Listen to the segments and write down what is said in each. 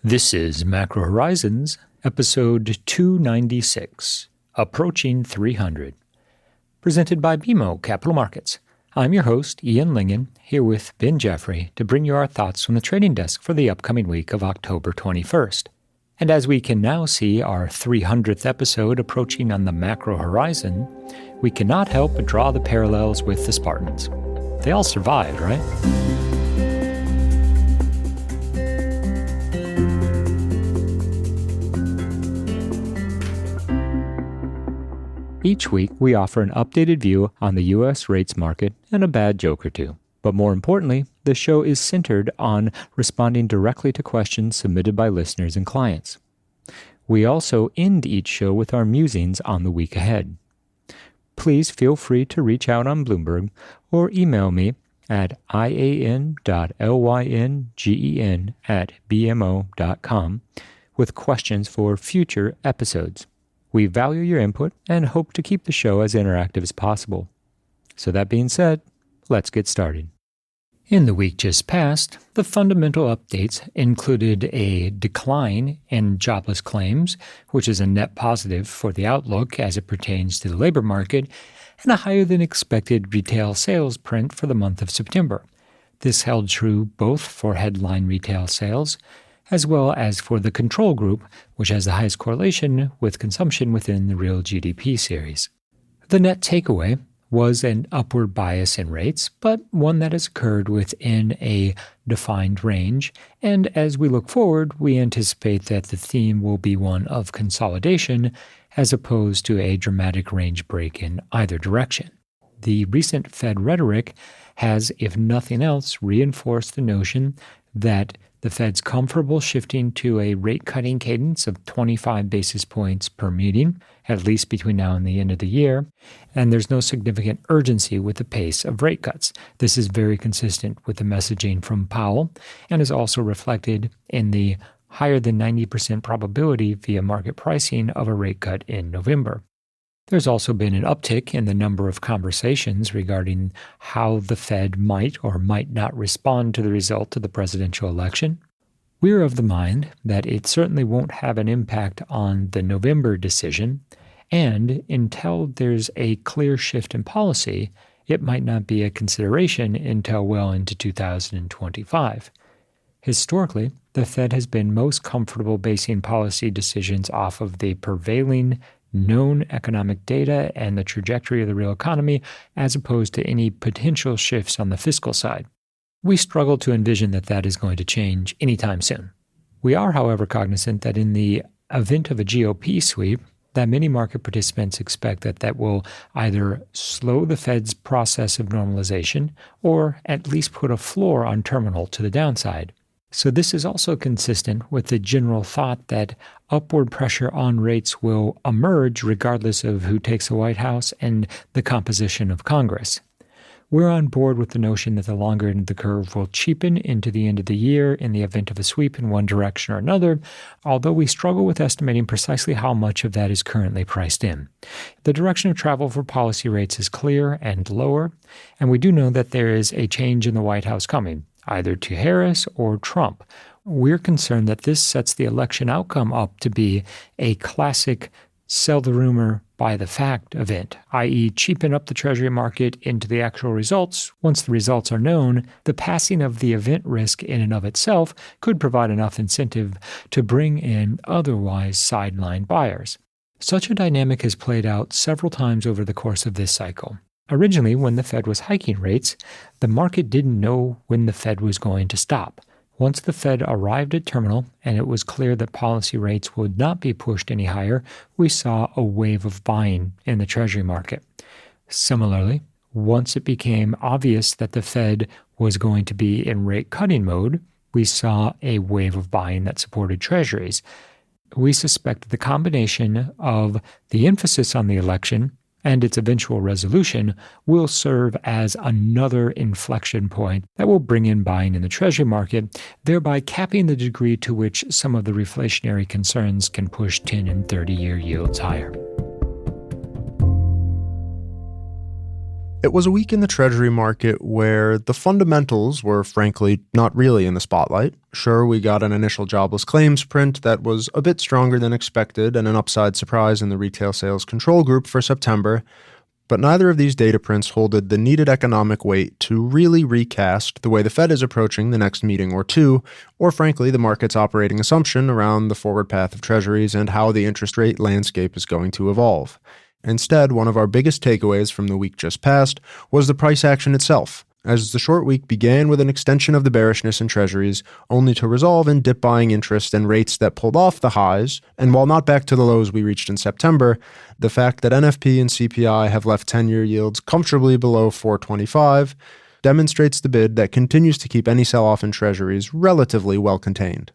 This is Macro Horizons, episode 296, Approaching 300, presented by BMO Capital Markets. I'm your host, Ian Lyngen, here with Ben Jeffery to bring you our thoughts from the trading desk for the upcoming week of October 21st. And as we can now see our 300th episode approaching on the macro horizon, we cannot help but draw the parallels with the Spartans. They all survived, right? Each week, we offer an updated view on the U.S. rates market and a bad joke or two. But more importantly, the show is centered on responding directly to questions submitted by listeners and clients. We also end each show with our musings on the week ahead. Please feel free to reach out on Bloomberg or email me at ian.lyngen@bmo.com with questions for future episodes. We value your input and hope to keep the show as interactive as possible. So that being said, let's get started. In the week just past, the fundamental updates included a decline in jobless claims, which is a net positive for the outlook as it pertains to the labor market, and a higher than expected retail sales print for the month of September. This held true both for headline retail sales as well as for the control group, which has the highest correlation with consumption within the real GDP series. The net takeaway was an upward bias in rates, but one that has occurred within a defined range, and as we look forward, we anticipate that the theme will be one of consolidation as opposed to a dramatic range break in either direction. The recent Fed rhetoric has, if nothing else, reinforced the notion that the Fed's comfortable shifting to a rate-cutting cadence of 25 basis points per meeting, at least between now and the end of the year, and there's no significant urgency with the pace of rate cuts. This is very consistent with the messaging from Powell and is also reflected in the higher than 90% probability via market pricing of a rate cut in November. There's also been an uptick in the number of conversations regarding how the Fed might or might not respond to the result of the presidential election. We're of the mind that it certainly won't have an impact on the November decision, and until there's a clear shift in policy, it might not be a consideration until well into 2025. Historically, the Fed has been most comfortable basing policy decisions off of the prevailing known economic data and the trajectory of the real economy as opposed to any potential shifts on the fiscal side. We struggle to envision that that is going to change anytime soon. We are, however, cognizant that in the event of a GOP sweep, that many market participants expect that that will either slow the Fed's process of normalization or at least put a floor on terminal to the downside. So this is also consistent with the general thought that upward pressure on rates will emerge regardless of who takes the White House and the composition of Congress. We're on board with the notion that the longer end of the curve will cheapen into the end of the year in the event of a sweep in one direction or another, although we struggle with estimating precisely how much of that is currently priced in. The direction of travel for policy rates is clear and lower, and we do know that there is a change in the White House coming, either to Harris or Trump. We're concerned that this sets the election outcome up to be a classic sell the rumor, buy the fact event, i.e. cheapen up the Treasury market into the actual results. Once the results are known, the passing of the event risk in and of itself could provide enough incentive to bring in otherwise sidelined buyers. Such a dynamic has played out several times over the course of this cycle. Originally, when the Fed was hiking rates, the market didn't know when the Fed was going to stop. Once the Fed arrived at terminal and it was clear that policy rates would not be pushed any higher, we saw a wave of buying in the Treasury market. Similarly, once it became obvious that the Fed was going to be in rate cutting mode, we saw a wave of buying that supported Treasuries. We suspect the combination of the emphasis on the election and its eventual resolution will serve as another inflection point that will bring in buying in the Treasury market, thereby capping the degree to which some of the reflationary concerns can push 10 and 30-year yields higher. It was a week in the Treasury market where the fundamentals were frankly not really in the spotlight. Sure, we got an initial jobless claims print that was a bit stronger than expected and an upside surprise in the retail sales control group for September, but neither of these data prints holded the needed economic weight to really recast the way the Fed is approaching the next meeting or two, or frankly the market's operating assumption around the forward path of Treasuries and how the interest rate landscape is going to evolve. Instead, one of our biggest takeaways from the week just past was the price action itself, as the short week began with an extension of the bearishness in Treasuries, only to resolve in dip buying interest and rates that pulled off the highs, and while not back to the lows we reached in September, the fact that NFP and CPI have left 10-year yields comfortably below 4.25 demonstrates the bid that continues to keep any sell-off in Treasuries relatively well contained.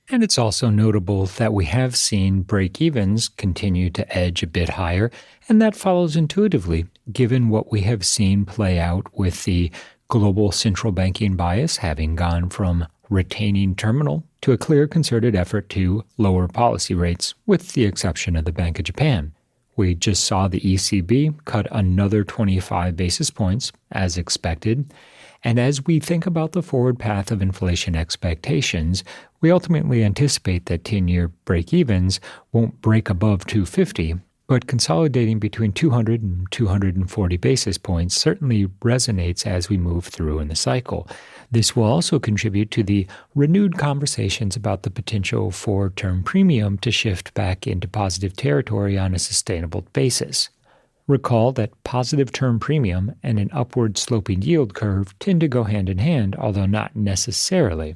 And it's also notable that we have seen break-evens continue to edge a bit higher, and that follows intuitively, given what we have seen play out with the global central banking bias having gone from retaining terminal to a clear concerted effort to lower policy rates, with the exception of the Bank of Japan. We just saw the ECB cut another 25 basis points, as expected. And as we think about the forward path of inflation expectations, we ultimately anticipate that 10-year break-evens won't break above 250, but consolidating between 200 and 240 basis points certainly resonates as we move through in the cycle. This will also contribute to the renewed conversations about the potential for term premium to shift back into positive territory on a sustainable basis. Recall that positive term premium and an upward sloping yield curve tend to go hand in hand, although not necessarily.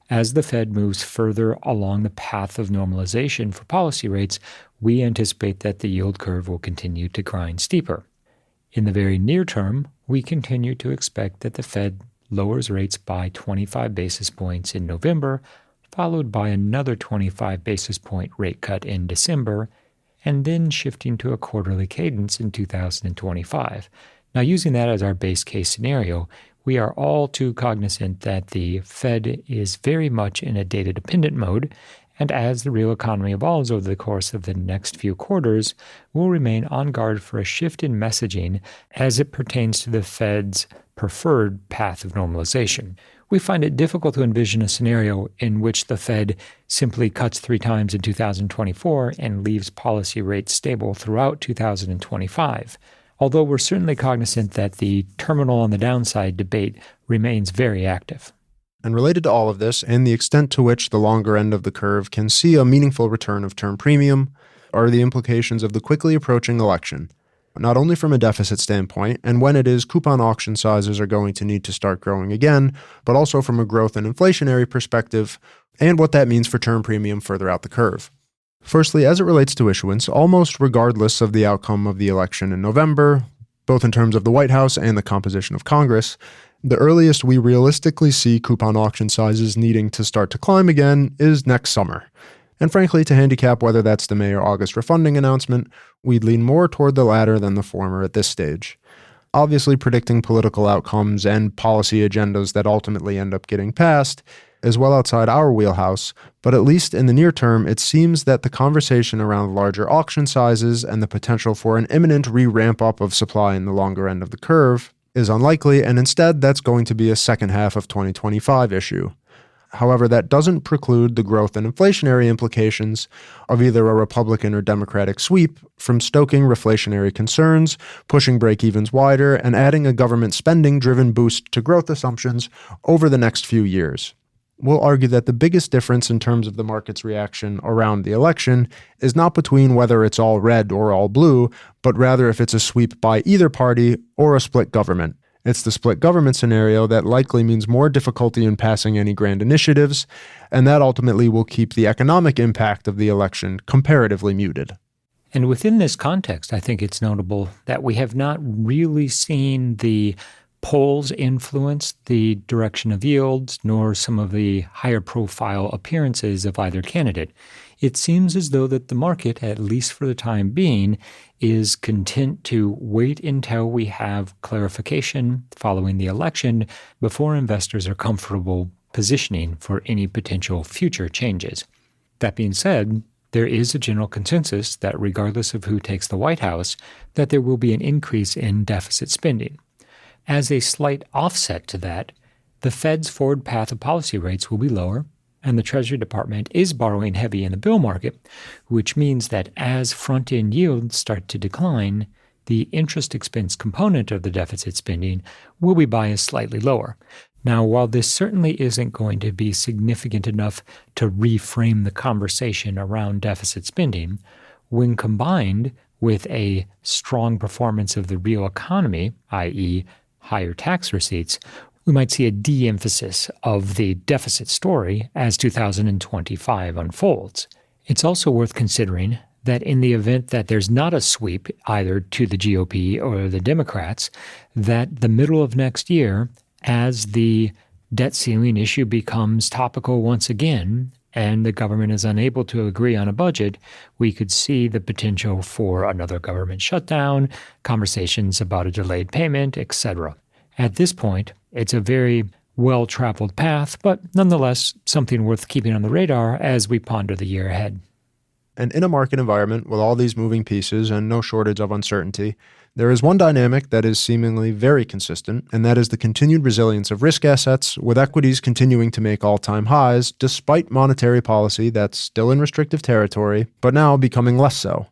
As the Fed moves further along the path of normalization for policy rates, we anticipate that the yield curve will continue to grind steeper. In the very near term, we continue to expect that the Fed lowers rates by 25 basis points in November, followed by another 25 basis point rate cut in December, and then shifting to a quarterly cadence in 2025. Now, using that as our base case scenario, we are all too cognizant that the Fed is very much in a data-dependent mode, and as the real economy evolves over the course of the next few quarters, we'll remain on guard for a shift in messaging as it pertains to the Fed's preferred path of normalization. We find it difficult to envision a scenario in which the Fed simply cuts 3 times in 2024 and leaves policy rates stable throughout 2025, although we're certainly cognizant that the terminal on the downside debate remains very active. And related to all of this, and the extent to which the longer end of the curve can see a meaningful return of term premium, are the implications of the quickly approaching election. Not only from a deficit standpoint, and when it is coupon auction sizes are going to need to start growing again, but also from a growth and inflationary perspective, and what that means for term premium further out the curve. Firstly, as it relates to issuance, almost regardless of the outcome of the election in November, both in terms of the White House and the composition of Congress, the earliest we realistically see coupon auction sizes needing to start to climb again is next summer. And frankly, to handicap whether that's the May or August refunding announcement, we'd lean more toward the latter than the former at this stage. Obviously, predicting political outcomes and policy agendas that ultimately end up getting passed is well outside our wheelhouse, but at least in the near term, it seems that the conversation around larger auction sizes and the potential for an imminent re-ramp up of supply in the longer end of the curve is unlikely, and instead that's going to be a second half of 2025 issue. However, that doesn't preclude the growth and inflationary implications of either a Republican or Democratic sweep from stoking reflationary concerns, pushing break-evens wider, and adding a government spending-driven boost to growth assumptions over the next few years. We'll argue that the biggest difference in terms of the market's reaction around the election is not between whether it's all red or all blue, but rather if it's a sweep by either party or a split government. It's the split government scenario that likely means more difficulty in passing any grand initiatives, and that ultimately will keep the economic impact of the election comparatively muted. And within this context, I think it's notable that we have not really seen the polls influence the direction of yields, nor some of the higher profile appearances of either candidate. It seems as though that the market, at least for the time being, is content to wait until we have clarification following the election before investors are comfortable positioning for any potential future changes. That being said, there is a general consensus that regardless of who takes the White House, that there will be an increase in deficit spending. As a slight offset to that, the Fed's forward path of policy rates will be lower, and the Treasury Department is borrowing heavy in the bill market, which means that as front-end yields start to decline, the interest expense component of the deficit spending will be biased slightly lower. Now, while this certainly isn't going to be significant enough to reframe the conversation around deficit spending, when combined with a strong performance of the real economy, i.e., higher tax receipts, we might see a de-emphasis of the deficit story as 2025 unfolds. It's also worth considering that in the event that there's not a sweep either to the GOP or the Democrats, that the middle of next year, as the debt ceiling issue becomes topical once again and the government is unable to agree on a budget, we could see the potential for another government shutdown, conversations about a delayed payment, etc. At this point, it's a very well-traveled path, but nonetheless something worth keeping on the radar as we ponder the year ahead. And in a market environment with all these moving pieces and no shortage of uncertainty, there is one dynamic that is seemingly very consistent, and that is the continued resilience of risk assets, with equities continuing to make all-time highs despite monetary policy that's still in restrictive territory, but now becoming less so.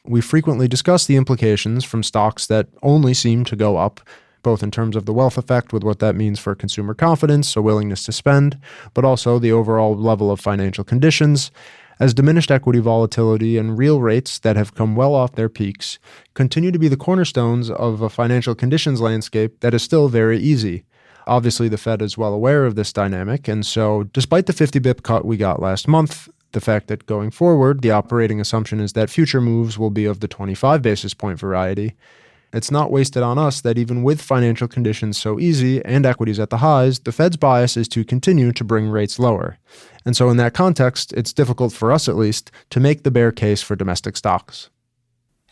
We frequently discuss the implications from stocks that only seem to go up, both in terms of the wealth effect with what that means for consumer confidence, a willingness to spend, but also the overall level of financial conditions, as diminished equity volatility and real rates that have come well off their peaks continue to be the cornerstones of a financial conditions landscape that is still very easy. Obviously, the Fed is well aware of this dynamic, and so despite the 50 bip cut we got last month, the fact that going forward, the operating assumption is that future moves will be of the 25 basis point variety, it's not wasted on us that even with financial conditions so easy and equities at the highs, the Fed's bias is to continue to bring rates lower. And so in that context, it's difficult for us at least to make the bear case for domestic stocks.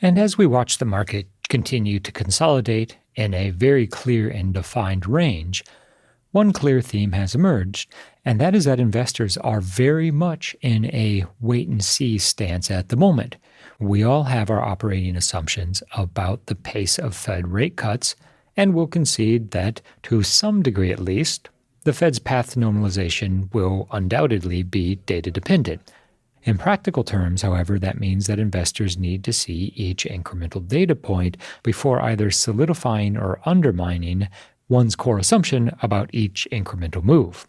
And as we watch the market continue to consolidate in a very clear and defined range, one clear theme has emerged, and that is that investors are very much in a wait-and-see stance at the moment. We all have our operating assumptions about the pace of Fed rate cuts, and will concede that, to some degree at least, the Fed's path to normalization will undoubtedly be data-dependent. In practical terms, however, that means that investors need to see each incremental data point before either solidifying or undermining one's core assumption about each incremental move.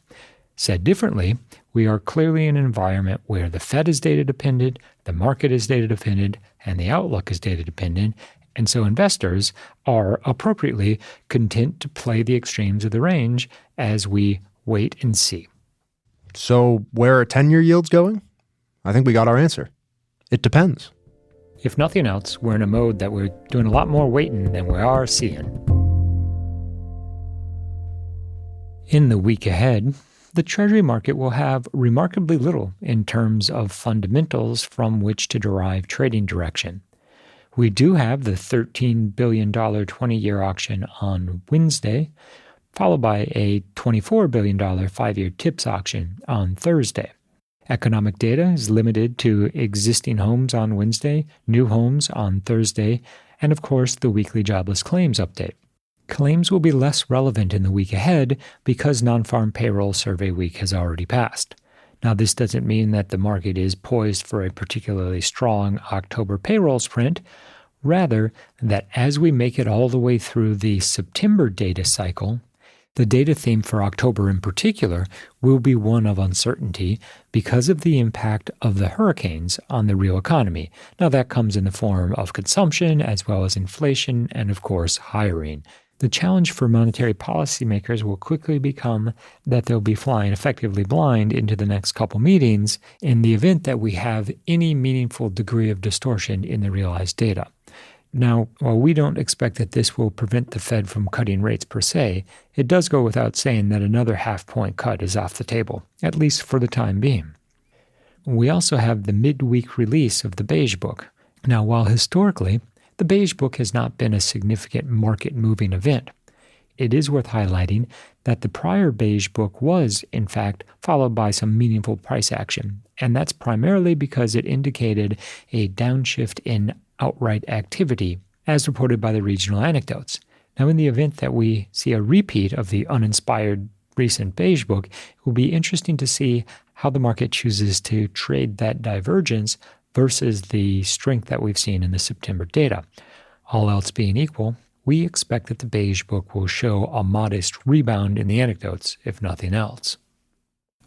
Said differently, we are clearly in an environment where the Fed is data-dependent, the market is data-dependent, and the outlook is data-dependent, and so investors are appropriately content to play the extremes of the range as we wait and see. So where are 10-year yields going? I think we got our answer. It depends. If nothing else, we're in a mode that we're doing a lot more waiting than we are seeing. In the week ahead, the Treasury market will have remarkably little in terms of fundamentals from which to derive trading direction. We do have the $13 billion 20-year auction on Wednesday, followed by a $24 billion 5-year TIPS auction on Thursday. Economic data is limited to existing homes on Wednesday, new homes on Thursday, and of course the weekly jobless claims update. Claims will be less relevant in the week ahead because non-farm payroll survey week has already passed. Now, this doesn't mean that the market is poised for a particularly strong October payrolls print, rather that as we make it all the way through the September data cycle, the data theme for October in particular will be one of uncertainty because of the impact of the hurricanes on the real economy. Now, that comes in the form of consumption as well as inflation and, of course, hiring. The challenge for monetary policymakers will quickly become that they'll be flying effectively blind into the next couple meetings in the event that we have any meaningful degree of distortion in the realized data. Now, while we don't expect that this will prevent the Fed from cutting rates per se, it does go without saying that another half-point cut is off the table, at least for the time being. We also have the midweek release of the Beige Book. Now, while historically, the Beige Book has not been a significant market-moving event, it is worth highlighting that the prior Beige Book was, in fact, followed by some meaningful price action, and that's primarily because it indicated a downshift in outright activity, as reported by the regional anecdotes. Now, in the event that we see a repeat of the uninspired recent beige book, it will be interesting to see how the market chooses to trade that divergence versus the strength that we've seen in the September data. All else being equal, we expect that the beige book will show a modest rebound in the anecdotes, if nothing else.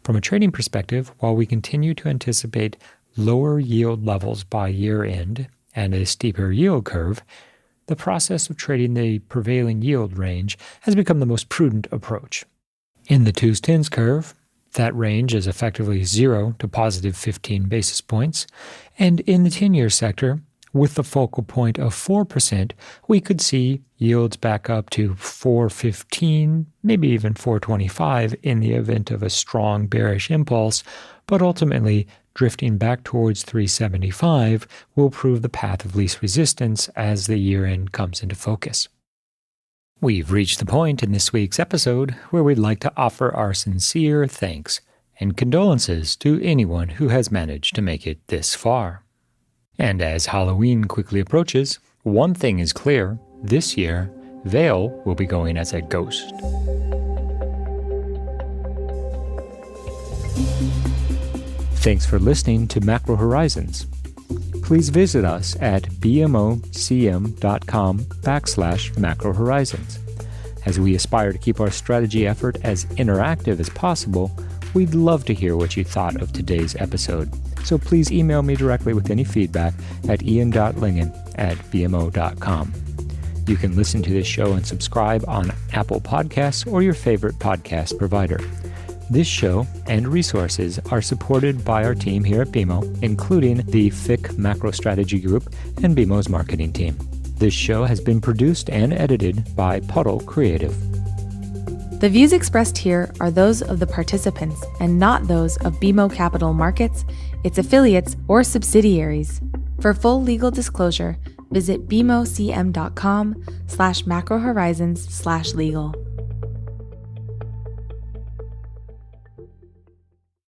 From a trading perspective, while we continue to anticipate lower yield levels by year end and a steeper yield curve, the process of trading the prevailing yield range has become the most prudent approach. In the 2s-10s curve, that range is effectively 0 to positive 15 basis points, and in the 10-year sector, with the focal point of 4%, we could see yields back up to 4.15, maybe even 4.25 in the event of a strong bearish impulse, but ultimately drifting back towards 3.75 will prove the path of least resistance as the year-end comes into focus. We've reached the point in this week's episode where we'd like to offer our sincere thanks and condolences to anyone who has managed to make it this far. And as Halloween quickly approaches, one thing is clear: this year, Vale will be going as a ghost. Thanks for listening to Macro Horizons. Please visit us at bmocm.com/Macro Horizons. As we aspire to keep our strategy effort as interactive as possible, we'd love to hear what you thought of today's episode. So please email me directly with any feedback at ian.lyngen@bmo.com. You can listen to this show and subscribe on Apple Podcasts or your favorite podcast provider. This show and resources are supported by our team here at BMO, including the FIC Macro Strategy Group and BMO's marketing team. This show has been produced and edited by Puddle Creative. The views expressed here are those of the participants and not those of BMO Capital Markets, its affiliates, or subsidiaries. For full legal disclosure, visit bmocm.com/macrohorizons/legal.